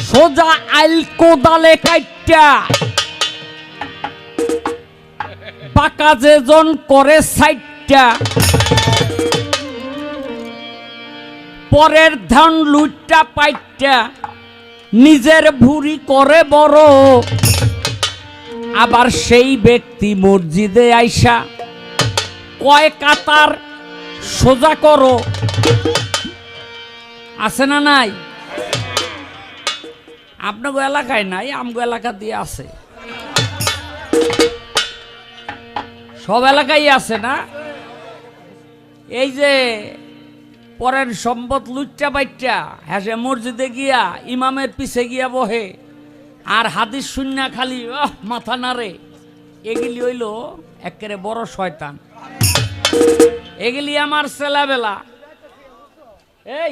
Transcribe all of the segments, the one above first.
সোজা আইল কোদালে কাইটা পাকা যেজন করে সাইটটা পরের ধান লুটটা পাইটা নিজের ভুঁড়ি করে বড় আবার সেই ব্যক্তি মসজিদে আইসা কয় কাতার সোজা করো আছে না নাই? আপনার এলাকায় নাই, আমগো এলাকা দিয়ে আছে, সব এলাকায় আছে না? এই যে পরের সম্পদ লুচ্চা বাইচ্চা হ্যাঁ মসজিদে গিয়া ইমামের পিছে গিয়া বহে আর হাদিস শূন্য খালি মাথা নাড়ে, এগুলি হইল একেবারে বড় শয়তান। এগুলি আমার ছেলেবেলা এই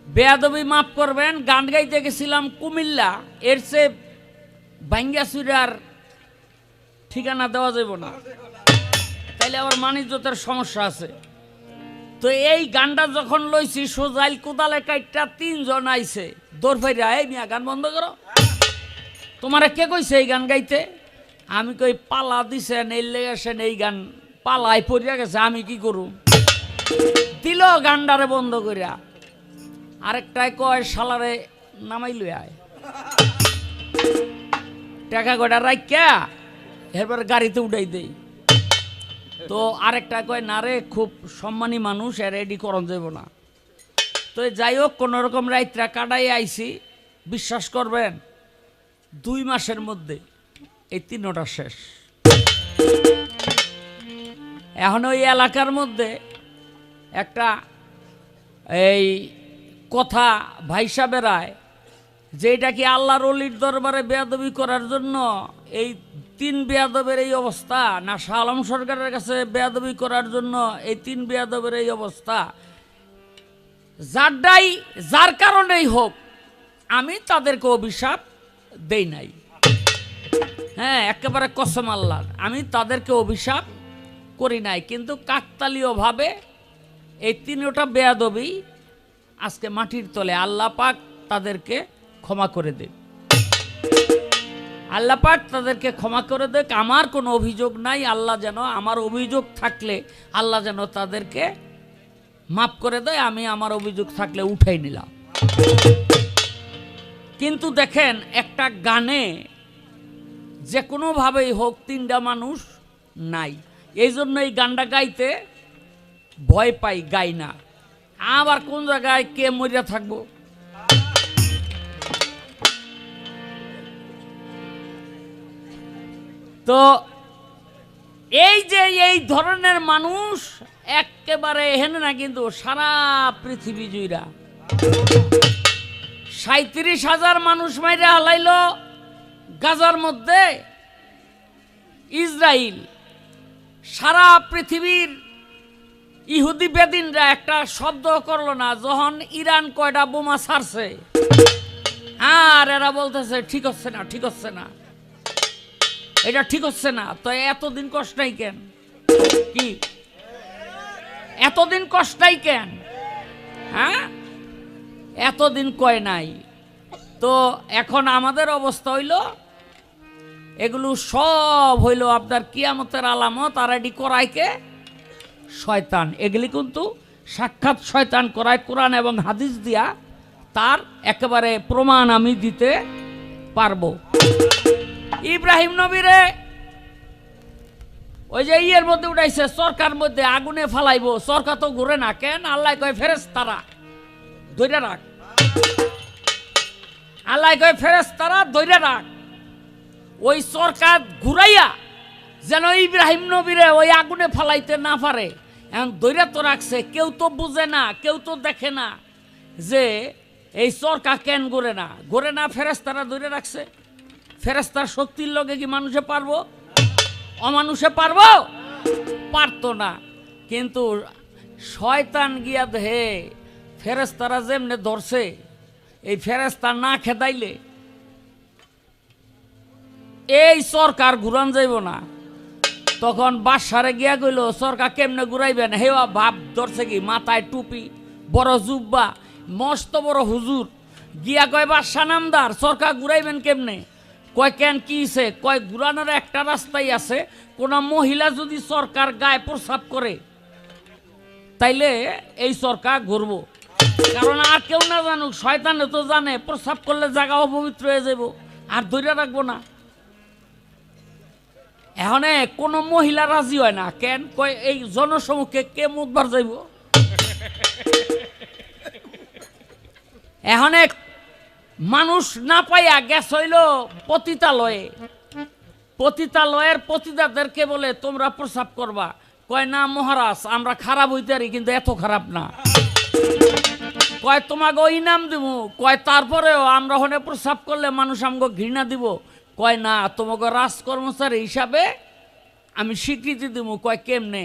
বেয়াদবি মাফ করবেন, গান গাইতে গেছিলাম কুমিল্লা, এর চেয়ে বাঙ্গাসুরার ঠিকানা দেওয়া যাব না, তাইলে আবার মানিজ্যতের সমস্যা আছে। তো এই গানটা যখন লইছি সোজাইল কোদালে কাইটটা তিনজন আইছে দৌড় ফাইরা, এই মিয়া গান বন্ধ করো, তোমারে কে কইছে এই গান গাইতে? আমি কই পালা দিছেন এই লেগেছেন এই গান পালাই পড়িয়া গেছে, আমি কি করু? দিল গানটারে বন্ধ করিয়া। আরেকটাই কয় শালারে নামাই লই আয়, টাকা কয়টা রাইকা এরপর গাড়িতে উঠাই দেই। তো আরেকটা কয় না রে খুব সম্মানী মানুষ, এর রেডি করন যাব না। তো যাই হোক কোনো রকম রাইতরা কাটাই আইছি, বিশ্বাস করবেন 2 মাসের মধ্যে এই 3টা শেষ। এখন ওই এলাকার মধ্যে একটা এই কথা ভাইসা বেড়ায় যে এটা কি আল্লাহর ওলির দরবারে বেয়াদবি করার জন্য এই 3 বেয়াদবের এই অবস্থা, না শাহ আলম সরকারের কাছে বেয়াদবি করার জন্য এই 3 বেয়াদবের এই অবস্থা? যার কারণেই হোক আমি তাদেরকে অভিশাপ দেই নাই, হ্যাঁ একেবারে কসম আল্লাহর, আমি তাদেরকে অভিশাপ করি নাই, কিন্তু কাকতালীয়ভাবে এই 3টা বেয়াদবি আজকে মাটির তলে। আল্লাহ পাক তাদেরকে ক্ষমা করে দেন, আল্লাহ পাক তাদেরকে ক্ষমা করে দেখ। আমার কোনো অভিযোগ নাই, আল্লাহ যেন, আমার অভিযোগ থাকলে আল্লাহ যেন তাদেরকে মাফ করে দেয়, আমি আমার অভিযোগ থাকলে উঠাই নিলাম। কিন্তু দেখেন একটা গানে যে কোনোভাবেই হোক 3টা মানুষ নাই, এই জন্য এই গানটা গাইতে ভয় পাই, গাই না। আবার কোন জায়গায় কে মরিয়া থাকবো। তো এই যে এই ধরনের মানুষ একেবারে হেন না, কিন্তু সারা পৃথিবী জুইরা 37,000 মানুষ মাইরে হালাইল গাজার মধ্যে ইসরায়েল। সারা পৃথিবীর ইহুদি বেদিনরা একটা শব্দ করলো না যখন ইরান কয়টা বোমা ছাড়ছে, আর এরা বলতেছে ঠিক হচ্ছে না, ঠিক হচ্ছে না, এটা ঠিক হচ্ছে না। তো এতদিন কষ্টাই কেন? কি এতদিন কষ্টাই কেন? হ্যাঁ এতদিন কয় নাই। তো এখন আমাদের অবস্থা হইল এগুলো সব হইল আপনার কিয়ামতের আলামত, আর এটি করাইকে শয়তান। এগুলি কিন্তু সাক্ষাৎ শয়তান করায়, কোরআন এবং হাদিস দিয়া তার একেবারে প্রমাণ আমি দিতে পারবো। ইব্রাহিম নবীরে ওই যে ইয়ের মধ্যে উঠাইছে, সরকার মধ্যে আগুনে ফালাইবো, সরকার তো ঘুরে না কেন? আল্লাহ কয় ফেরেশতারা ধইরা রাখ, আল্লাহ কয় ফেরেশতারা ধইরা রাখ, ওই সরকার ঘুরাইয়া যেন ইব্রাহিম নবীরে ওই আগুনে ফালাইতে না পারে। এখন ধইরা তো রাখছে, কেউ তো বুঝে না, কেউ তো দেখে না যে এই সরকার কেন ঘুরে না, ফেরেশতারা ধইরা রাখছে। ফেরেশতার শক্তির লগে কি মানুষে পারবো? অমানুষে পারবো? পারতো না। কিন্তু শয়তান গিয়া দেহে ফেরেশতারা যেমনে ধরছে, এই ফেরেশতা না খেদাইলে এই সরকার ঘুরান যাইব না। তখন বাসারে গিয়া কইল সরকার কেমনে ঘুরাইবেন, হেওয়া ভাব ধরছে কি মাথায় টুপি, বড় জুব্বা, মস্ত বড় হুজুর। গিয়া কয় বাদশা নামদার সরকার ঘুরাইবেন কেমনে? কয় কেন কিছে? কয় ঘুরানোর একটা রাস্তাই আছে, কোন মহিলা যদি সরকার গায়ে প্রস্রাব করে তাইলে এই সরকার ঘুরবো, কারণ আর কেউ না জানুক, শয়তানে তো জানে প্রস্রাব করলে জায়গা অপবিত্র হয়ে যাব, আর ধরে রাখবো না। এখন কোনো মহিলা রাজি হয় না, কেন? কয় এই জনসমুখে কে মুখবার যাইব? এখন মানুষ না পাইয়া গ্যাস হইল পতিতালয়ে। পতিতালয়ের পতিতাদেরকে বলে তোমরা প্রস্রাব করবা। কয় না মহারাজ, আমরা খারাপ হইতে পারি কিন্তু এত খারাপ না। কয় তোমাকে ইনাম দিব। কয় তারপরেও আমরা হনে প্রস্রাব করলে মানুষ আমাকে ঘৃণা দিব। কয় না, তোমাকে রাজকর্মচারী হিসাবে আমি স্বীকৃতি দিব। কয় কেমনে?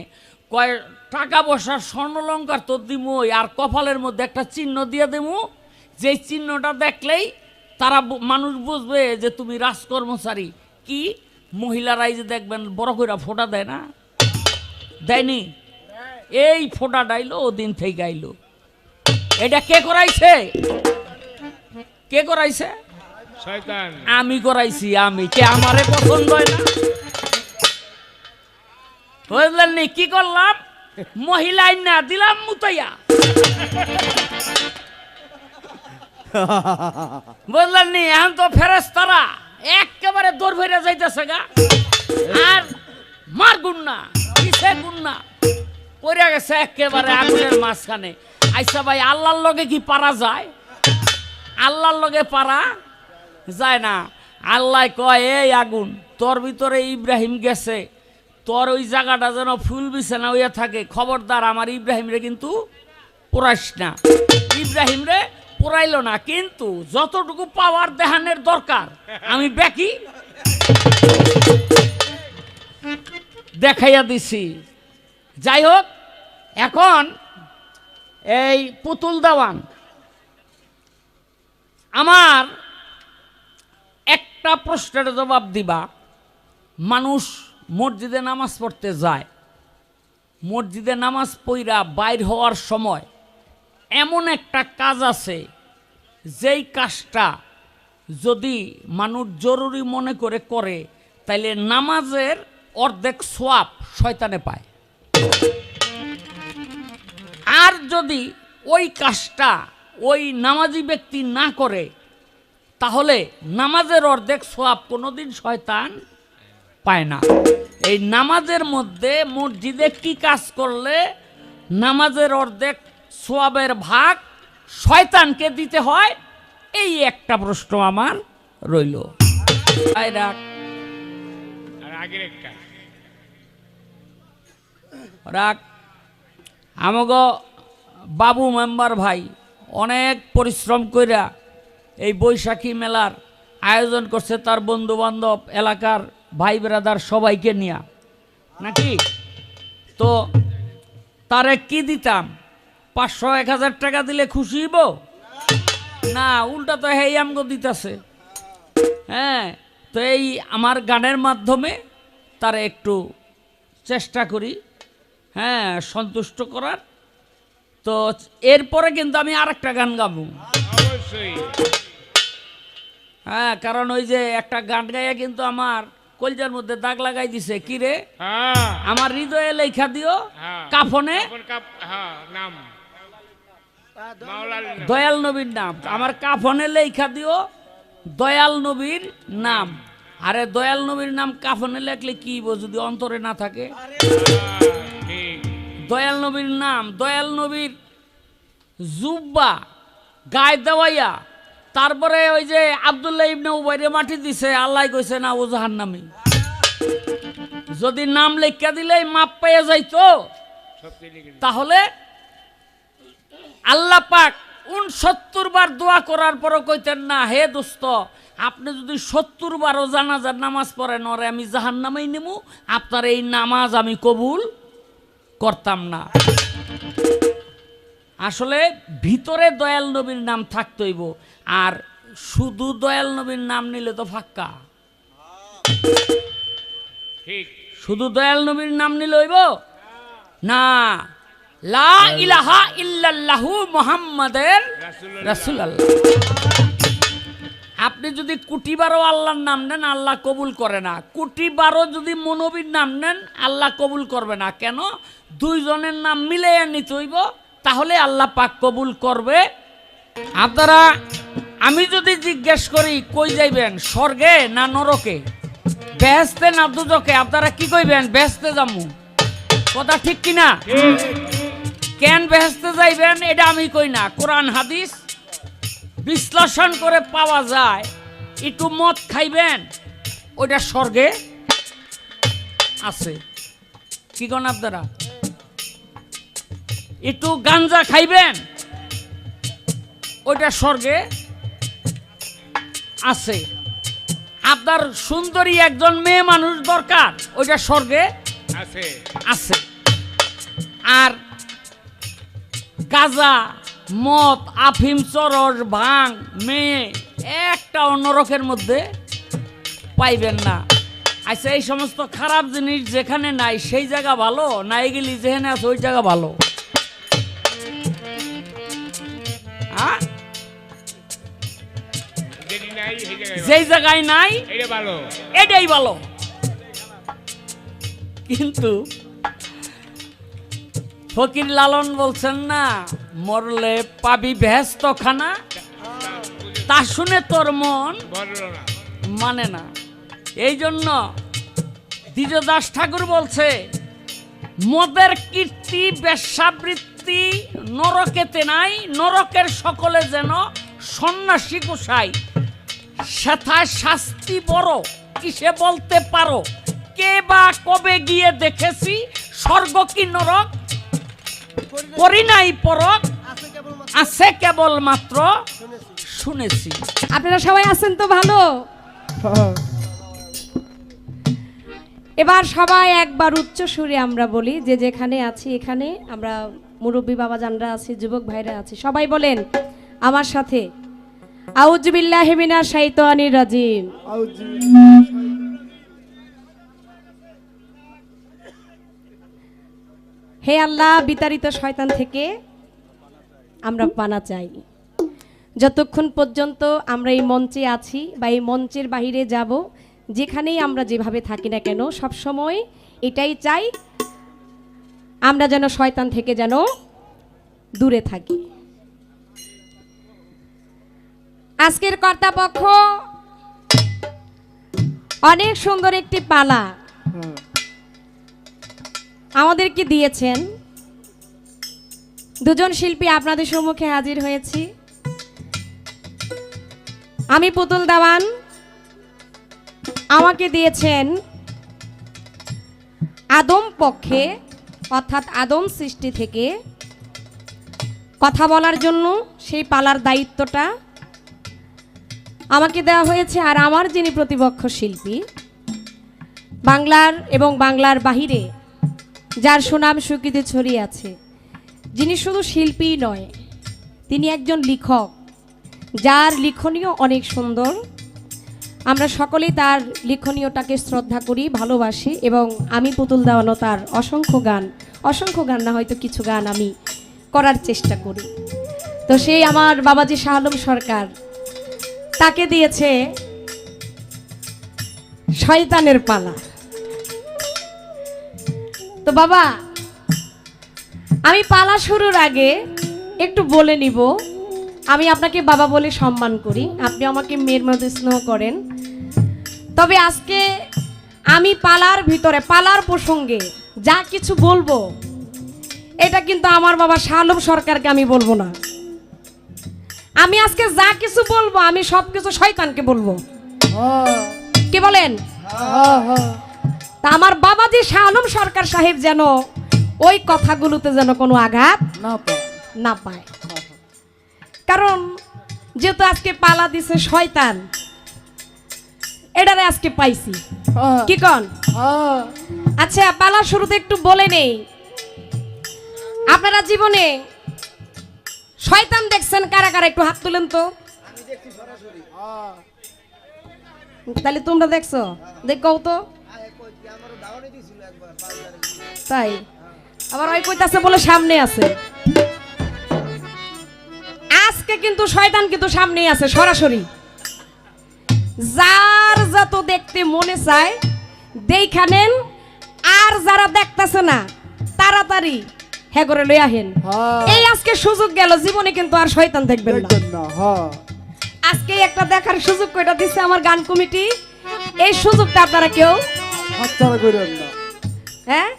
কয় টাকা পয়সার স্বর্ণলঙ্কার তো দিব, আর কপালের মধ্যে একটা চিহ্ন দিয়ে দেবো, যেই চিহ্নটা দেখলেই তারা মানুষ বুঝবে যে তুমি রাজকর্মচারী। কি মহিলারাই যে দেখবেন বড় করে ফোঁটা দেয় না, দেয়নি? এই ফোঁটা ডাইলো ওদিন থেকে আইলো। এটা কে করাইছে? কে করাইছে? শয়তান। আমি করাইছি। আমি কে? আমারে পছন্দ হয় না, বুঝলেন নি? কি করলাম? মহিলা না দিলাম মুতাইয়া, বুঝলেন নি? এখন তো ফেরেশতারা একেবারে দৌড় ভরে যাইতেছে গা, আর মার গুন্না কিসে গুন্না পড়ে গেছে একেবারে আগুনের মাঝখানে। আইসা ভাই, আল্লাহর লগে কি পারা যায়? আল্লাহর লগে পারা যায় না। আল্লাহ কয় এই আগুন, তোর ভিতরে ইব্রাহিম গেছে, তোর ওই জায়গাটা যেন ফুল বিছানা হইয়া থাকে, খবরদার আমার ইব্রাহিম রে কিন্তু পোড়াইস না। ইব্রাহিম রে পোড়াইল না, কিন্তু যতটুকু পাওয়ার দেহানের দরকার আমি ব্যাকি দেখাইয়া দিছি। যাই হোক, এখন এই পুতুল দেওয়ান, আমার একটা প্রশ্নের জবাব দিবা। মানুষ মসজিদে নামাজ পড়তে যায়, মসজিদে নামাজ পড়া বাইর হওয়ার সময় এমন একটা কাজ আছে, যেই কাজটা যদি মানুষ জরুরি মনে করে করে, তাইলে নামাজের অর্ধেক সোয়াব শয়তানে পায়। আর যদি ওই কাজটা ওই নামাজি ব্যক্তি না করে, তাহলে নামাজের অর্ধেক সোয়াব কোনোদিন শয়তান পায় না। এই নামাজের মধ্যে মসজিদে কি কাজ করলে নামাজের অর্ধেক সোয়াবের ভাগ শয়তানকে দিতে হয়, এই একটা প্রশ্ন আমার রইল। আগের একটা রাখ। আমাগো বাবু মেম্বার ভাই অনেক পরিশ্রম কইরা এই বৈশাখী মেলার আয়োজন করছে, তার বন্ধু বান্ধব এলাকার ভাই ব্রাদার সবাইকে নিয়া, নাকি? তো তারে কি দিতাম? 500-1000 টাকা দিলে খুশি হইব না? উল্টা তো হেই আমগো দিতেছে। হ্যাঁ, তো এই আমার গানের মাধ্যমে তারে একটু চেষ্টা করি, হ্যাঁ, সন্তুষ্ট করার। তো এরপরে কিন্তু আমি আরেকটা গান গাবো অবশ্যই। হ্যাঁ, কারণ ওই যে একটা গান গাইয়া কিন্তু আমার কলজার মধ্যে দাগ লাগাই দিছে। কি রে? হ্যাঁ, আমার হৃদয়ে লেখা দিও হ্যাঁ, কাফনে হ্যাঁ, নাম মাওলার নাম। দয়াল নবীর নাম। আমার কাফনে লেখা দিও দয়াল নবীর নাম। আরে দয়াল নবীর নাম কাফনে লেখলে কি যদি অন্তরে না থাকে? ঠিক। দয়াল নবীর নাম, দয়াল নবীর জুব্বা গায়ে দেওয়াইয়া, তারপরে ওই যে আব্দুল্লাহ ইবনে উবাইরে মাটি দিছে, আল্লাহ কইছে না ও জাহান্নামী। যদি নাম লেখা দিলেই মাপ পেয়ে যাইতো, তাহলে আল্লাহ পাক 69 বার দোয়া করার পরও কইতেন না, হে দোস্ত, আপনি যদি 70 বারও জানাজার নামাজ পড়েন, ওরে আমি জাহান্নামেই নেবো, আপনার এই নামাজ আমি কবুল করতাম না। আসলে ভিতরে দয়াল নবীর নাম থাকতেইব, আর শুধু দয়াল নবীর নাম নিলে তো ফাক্কা। ঠিক, শুধু দয়াল নবীর নাম নিলে হইব না, লা ইলাহা ইল্লাল্লাহু মুহাম্মাদের রাসূলুল্লাহ। আপনি যদি কোটিবারও আল্লাহর নাম নেন আল্লাহ কবুল করে না, কোটিবারও যদি মনবীর নাম নেন আল্লাহ কবুল করবে না। কেন? দুইজনের নাম মিলাইয়া নিতে হইব, তাহলে আল্লাহ পাক কবুল করবে। আপনারা, আমি যদি জিজ্ঞেস করি কই যাইবেন, স্বর্গে না নরকে, বেহেশতে না দুজকে, আপনারা কি কইবেন? বেহেশতে যামু। কথা ঠিক কিনা? কেন বেহেশতে যাইবেন এটা আমি কই না, কোরআন হাদিস বিশ্লেষণ করে পাওয়া যায়। একটু মদ খাইবেন, ওইটা স্বর্গে আছে। কি কোন আপনারা? একটু গাঞ্জা খাইবেন, ওইটা স্বর্গে আছে। আপনার সুন্দরী একজন মেয়ে মানুষ দরকার, ওইটা স্বর্গে আছে আছে। আর গাঁজা, মদ, আফিম, চরস, ভাং, মেয়ে একটা নরকের মধ্যে পাইবেন না। আচ্ছা, এই সমস্ত খারাপ জিনিস যেখানে নাই সেই জায়গা ভালো, না এগুলি যেখানে আছে ওই জায়গা ভালো? হ্যাঁ, যেটি নাই সেই জায়গায় যেই জায়গায় নাই এটা ভালো। এটাই ভালো। কিন্তু ফকির লালন বলছেন না, মরলে পাবি বেহেশত খানা, তা শুনে তোর মন বলল না। মানে না। এই জন্য দ্বিজদাস ঠাকুর বলছে, মদের কীর্তি বেশ্যাবৃত্তি নরকেতে নাই, নরকের সকলে যেন সন্ন্যাসী গোসাই, সেথায় শাস্তি বড় কিসে বলতে পারো, কে বা কবে গিয়ে দেখেছি, স্বর্গ কি নরক করি নাই পরক, আছে কেবল মাত্র শুনেছি। আপনারা সবাই আছেন তো ভালো? এবার সবাই একবার উচ্চ সুরে আমরা বলি, যে যেখানে আছি এখানে আমরা মুরব্বী বাবাজানরা আছি, যুবক ভাইরা আছি, সবাই বলেন আমার সাথে, আউযু বিল্লাহি মিনাশ শাইতানির রাজিম। হে আল্লাহ, বিতাড়িত শয়তান থেকে আমরা পানা চাই। যতক্ষণ পর্যন্ত আমরা এই মঞ্চে আছি বা এই মঞ্চের বাহিরে যাব, যেখানেই আমরা যেভাবে থাকি না কেন, সব সময় এটাই চাই আমরা যেন শয়তান থেকে যেন দূরে থাকি। আজকের কর্তাপক্ষ অনেক সুন্দর একটি পালা আমাদেরকে দিয়েছেন। দুজন শিল্পী আপনাদের সম্মুখে হাজির হয়েছি। আমি পুতুল দেওয়ান, আমাকে দিয়েছেন আদম পক্ষে অর্থাৎ আদম সৃষ্টি থেকে কথা বলার জন্য সেই পালার দায়িত্বটা আমাকে দেওয়া হয়েছে। আর আমার যিনি প্রতিপক্ষ শিল্পী, বাংলার এবং বাংলার বাহিরে যার সুনাম সুকৃতি ছড়িয়ে আছে, যিনি শুধু শিল্পী নয়, তিনি একজন লেখক, যার লিখনীয় অনেক সুন্দর। আমরা সকলেই তার লিখনীয়টাকে শ্রদ্ধা করি, ভালোবাসি, এবং আমি পুতুল দেওয়ানো তার অসংখ্য গান না হয়তো কিছু গান আমি করার চেষ্টা করি। তো সেই আমার বাবাজি শাহ আলম সরকার, তাকে দিয়েছে শয়তানের পালা। তো বাবা, আমি পালা শুরুর আগে একটু বলে নিব, আমি আপনাকে বাবা বলে সম্মান করি, আপনি আমাকে মেয়ের মধ্যে স্নেহ করেন। তবে আজকে আমি পালার ভিতরে, পালার প্রসঙ্গে যা কিছু বলবো, এটা কিন্তু আমার বাবা শাহ আলম সরকারকে আমি বলবো না। আমি আজকে যা কিছু বলবো, আমি সব কিছু শয়তানকে বলবো। কি বলেন? তা আমার বাবাজি শাহ আলম সরকার সাহেব যেন ওই কথাগুলোতে যেন কোনো আঘাত না পায়। কারণ যেহেতু আজকে পালা দিছে শয়তান, এটারে আজকে পাইছি। কি কন? আচ্ছা, পালা শুরুতে একটু বলে নেই, আপনারা জীবনে শয়তান দেখছেন কারা কারা? একটু হাত তুলেন তো। তাহলে তোমরা দেখছো? দেখো তো। তাই আবার ওই কইতাছে বলে সামনে আছে। আজকে কিন্তু শয়তান কিন্তু সামনেই আছে সরাসরি। যার যত দেখতে মনে চায় দেখা নেন, আর যারা দেখতেছে না তাড়াতাড়ি হ্যাঁ করে লই আহেন। এই আজকে সুযোগ গেল, জীবনে কিন্তু আর শয়তান দেখবেন না। আজকে একটা দেখার সুযোগ কয়টা দিচ্ছে আমার গান কমিটি, এই সুযোগটা আপনারা কেউ হাতছাড়া করেন না। হ্যাঁ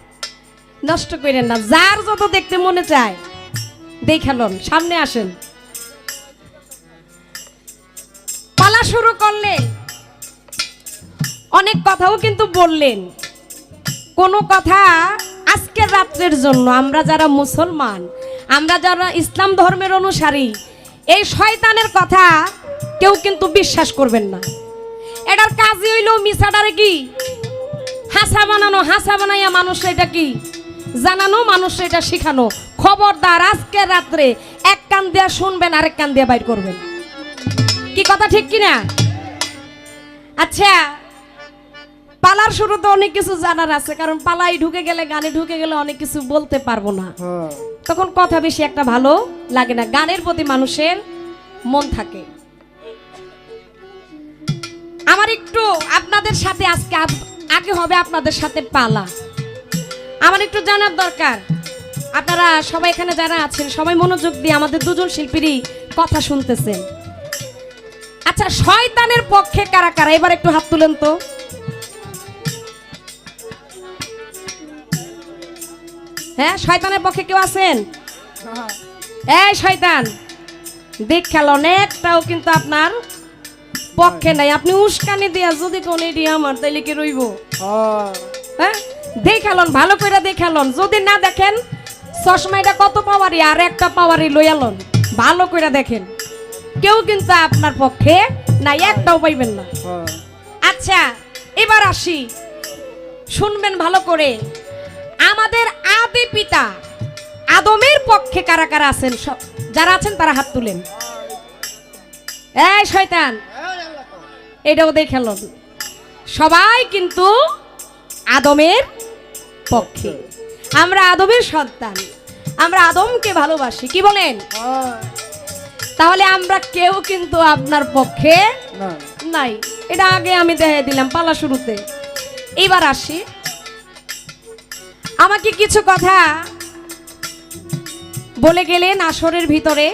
নষ্ট করেন না। যার যত দেখতে মনে চায় দেখালন, সামনে আসেন। পালা শুরু করলেন, অনেক কথাও কিন্তু বললেন। কোন কথা আজকের রাত্রের জন্য আমরা যারা মুসলমান, আমরা যারা ইসলাম ধর্মের অনুসারী, এই শয়তানের কথা কেউ কিন্তু বিশ্বাস করবেন না। এটার কাজই হইল মিছাটারে কি হাসা বানানো, হাসা বানাইয়া মানুষ এটা কি জানানো, মানুষ এটা শিখানো। খবরদার আজকে রাত্রে এক কান দিয়া শুনবেন, আরেক কান দিয়া বাইর করবেন। কি কথা ঠিক কিনা? আচ্ছা, পালার শুরুতে অনেক কিছু জানার আছে, কারণ পালাই ঢুকে গেলে, গানে ঢুকে গেলে অনেক কিছু বলতে পারবো না, তখন কথা বেশি একটা ভালো লাগে না। গানের প্রতি মানুষের মন থাকে। আমার একটু আপনাদের সাথে আজকে আগে হবে আপনাদের সাথে পালা। আমার একটু জানার দরকার, আপনারা সবাই এখানে যারা আছেন সবাই মনোযোগ দিয়ে আমাদের দুজন শিল্পীরই কথা শুনতেছেন। আচ্ছা, শয়তানের পক্ষে কারা কারা এবার একটু হাত তুলেন তো। হ্যাঁ, শয়তানের পক্ষে কেউ আছেন? এই শয়তান দেখাল অনেকটাও কিন্তু আপনার পক্ষে নাই। আপনি উস্কানি দিয়া যদি কোন এরিয়া আমার তাইলে কি রইব? হ্যাঁ, দেখালন, ভালো করে দেখালন। যদি না দেখেন চশমাটা কত পাওয়ারি, আর একটা পাওয়ারি লইয়ালন, ভালো করে দেখেন। কেউ কিন্তু আপনার পক্ষে নাই, একটাও পাইবেন না। আচ্ছা, এবার আসি, শুনবেন ভালো করে। আমাদের আদি পিতা আদমের পক্ষে কারা কারা আছেন? যারা আছেন তারা হাত তুলেন। এই শয়তান, এটাও দেখালন। সবাই কিন্তু আদমের পক্ষে। আমরা আদমের সন্তান, আমরা আদমকে ভালোবাসি। কি বলেন? তাহলে আমরা কেউ কিন্তু আপনার পক্ষে নাই। এটা আগে আমি দেখাই দিলাম পালা শুরুতে। এবার আসি, আমাকে কিছু কথা বলে গেলেন আসরের ভিতরে।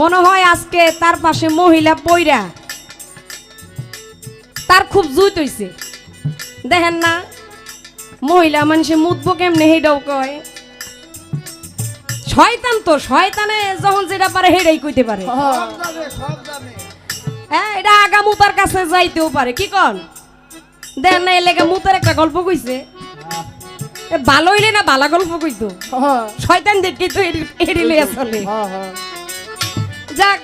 মনে হয় আজকে তার পাশে মহিলা পইরা তার খুব জুত হইছে। দেখেন না, মহিলা মানুষে মুতবো কেমনে হেটাও কয়। শয়তান তো, শয়তানে যখন যেটা পারে হেটাই কইতে পারে। হ্যাঁ, এটা আগা মুতার কাছে যাইতেও পারে। কি কন? দেখেন না, এলাকা মুতার একটা গল্প কইছে, ভালো হইলে না বালা গল্প কইতো। শয়তান দেখি তো এড়িলে আসলে। যাক,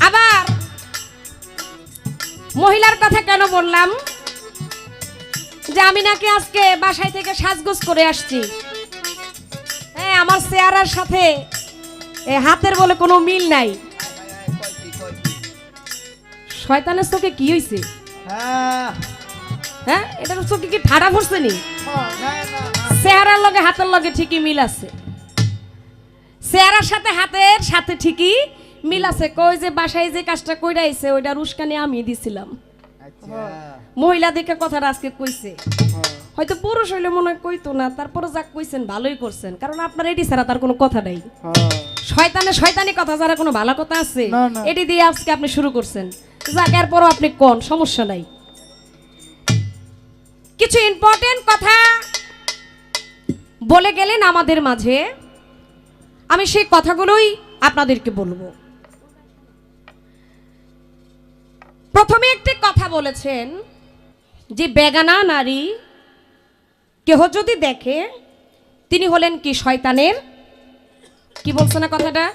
আবার মহিলার কথা কেন বললাম? যে আমি নাকি আজকে বাসায় থেকে সাজগোজ করে আসছি। হ্যাঁ, আমার চেহারার সাথে হাতের বলে কোনো মিল নাই। শয়তানের চোখে কি হইছে? হ্যাঁ, এটার চোখে কি ঠাড়া পড়ছে নি? চেহারার লগে হাতের লগে ঠিকই মিল আছে। চেহারার সাথে হাতের সাথে ঠিকই মিল আছে। কই যে বাসায় যে কাজটা কইরা আইছে ওইটার উস্কানি আমি দিছিলাম। মহিলা দেখে কথাটা আজকে কইছে। হয়তো পুরুষ হইলে মনে হয় কইতো না, তারপরে যা কইছেন ভালোই করছেন, কারণ আপনার এটি ছাড়া তার কোনো কথা নাই। শয়তানের শয়তানি কথা যারা কোনো ভালো কথা আছে এটি দিয়ে আজকে আপনি শুরু করছেন। যাক, এরপরও আপনি কোন সমস্যা নাই। কিছু ইম্পর্টেন্ট কথা বলে গেলেন আমাদের মাঝে, আমি সেই কথাগুলোই আপনাদেরকে বলবো। প্রথমে একটি কথা বলেছেন যে বেগানা নারী কেহ যদি দেখে তিনি হলেন কি শয়তানের, কি বলছে না কথাটা?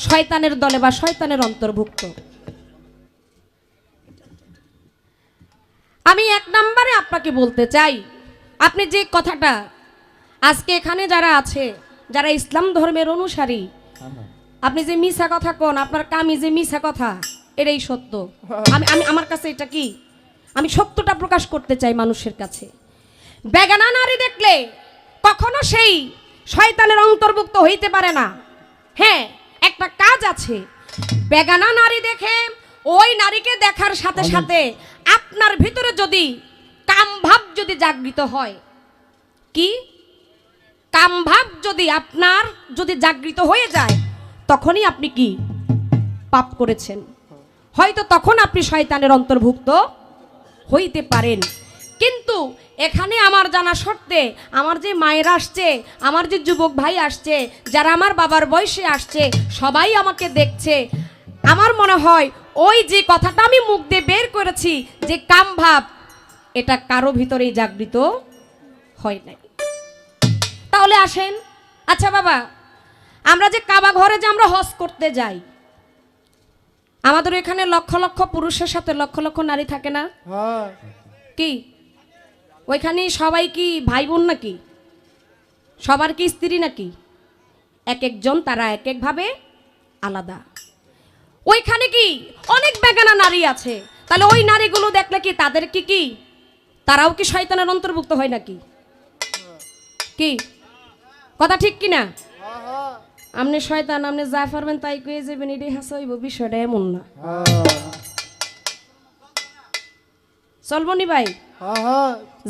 শয়তানের দলে বা শয়তানের অন্তর্ভুক্ত। আমি এক নম্বরে আপনাকে বলতে চাই, আপনি যে কথাটা আজকে এখানে যারা আছে, যারা ইসলাম ধর্মের অনুসারী, আপনি যে মিছা কথা কোন, আপনার কামি যে মিছা কথা, এটাই সত্য। আমি আমার কাছে এটা কি আমি সত্যটা প্রকাশ করতে চাই মানুষের কাছে। বেগানা নারী দেখলে কখনো সেই শয়তানের অন্তর্ভুক্ত হইতে পারে না। হ্যাঁ, একটা কাজ আছে, বেগানা নারী দেখে ওই নারীকে দেখার সাথে সাথে আপনার ভিতরে যদি কামভাব যদি জাগৃত হয়, কি কামভাব যদি আপনার যদি জাগৃত হয়ে যায়, তখনই আপনি কি পাপ করেছেন, হয়তো তখন আপনি শয়তানের অন্তর্ভুক্ত হইতে পারেন। কিন্তু এখানে আমার জানা সত্ত্বে আমার যে মায়েরা আসছে, আমার যে যুবক ভাই আসছে, যারা আমার বাবার বয়সে আসছে, সবাই আমাকে দেখছে, আমার মনে হয় ওই যে কথাটা আমি মুখ দিয়ে বের করেছি যে কামভাব, এটা কারো ভিতরেই জাগৃত হয় নাই। তাহলে আসেন, আচ্ছা বাবা, আমরা যে কাবা ঘরে যে আমরা হজ করতে যাই, আমাদের এখানে লক্ষ লক্ষ পুরুষের সাথে লক্ষ লক্ষ নারী থাকে না? হ্যাঁ, কি ওইখানে সবাই কি ভাই বোন নাকি? সবার কি স্ত্রী নাকি? এক একজন তারা এক একভাবে আলাদা। ওইখানে কি অনেক বেগানা নারী আছে, তাহলে ওই নারীগুলো দেখলে কি তাদের কি কি তারাও কি শয়তানের অন্তর্ভুক্ত হয় নাকি? কি কথা ঠিক কিনা? আপনি শয়তান, আপনি যা পারবেন তাই কয়ে যাবেন, এটাই হাসা হইব, বিষয়টা এমন না। চলবো নি ভাই?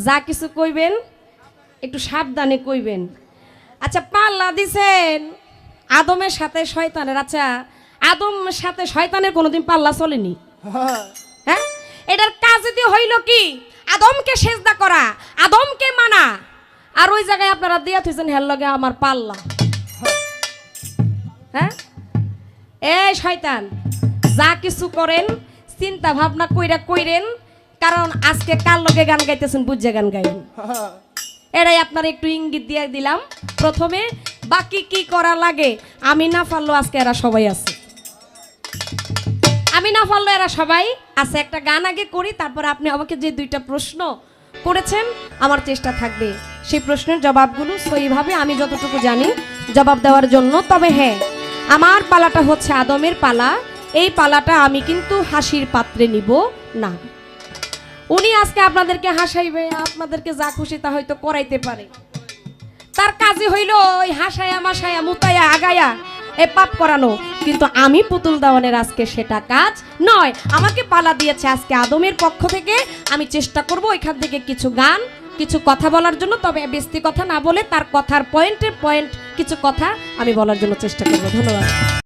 যা কিছু কইবেন একটু সাবধানে কইবেন। আচ্ছা, পাল্লা দিছেন আদমের সাথে শয়তানের, আচ্ছা আদমের সাথে শয়তানের কোনোদিন পাল্লা চলেনি? হ্যাঁ, এটার কাজ দিয়ে হইল কি আদমকে সেজদা করা, আদমকে মানা, আর ওই জায়গায় আপনারা দিয়া থইছেন হের লগে আমার পাল্লা। হ্যাঁ, এই শয়তান, যা কিছু করেন চিন্তা ভাবনা কইরা কইরেন, কারণ আজকে কার লগে গান গাইতেছেন বুঝে গান গাইন। এরাই আপনার একটু ইঙ্গিত দিয়ে দিলাম প্রথমে, বাকি কি করা লাগে আমি না পারলেও আজকে এরা সবাই আছে, আমি না পারলেও এরা সবাই আছে। একটা গান আগে করি, তারপর আপনি আমাকে যে দুইটা প্রশ্ন করেছেন আমার চেষ্টা থাকবে সেই প্রশ্নের জবাবগুলো সহিভাবে আমি যতটুকু জানি জবাব দেওয়ার জন্য। তবে হ্যাঁ, আমার পালাটা হচ্ছে আদমের পালা, এই পালাটা আমি কিন্তু হাসির পাত্রে নিব না। উনি আজকে আপনাদেরকে হাসাইবে, আপনাদেরকে যা খুশি তা হয়তো করাইতে পারে, তার কাজই হইল ওই হাসায়া মাসায়া মুতায়া আগায়া এ পাপ করানো, কিন্তু আমি পুতুল দেওয়ানের আজকে সেটা কাজ নয়। আমাকে পালা দিয়েছে আজকে আদমের পক্ষ থেকে, আমি চেষ্টা করব এখান থেকে কিছু গান কিছু কথা বলার জন্য, তবে বেশি কথা না বলে তার কথার পয়েন্টের পয়েন্ট কিছু কথা আমি বলার জন্য চেষ্টা করব। ধন্যবাদ।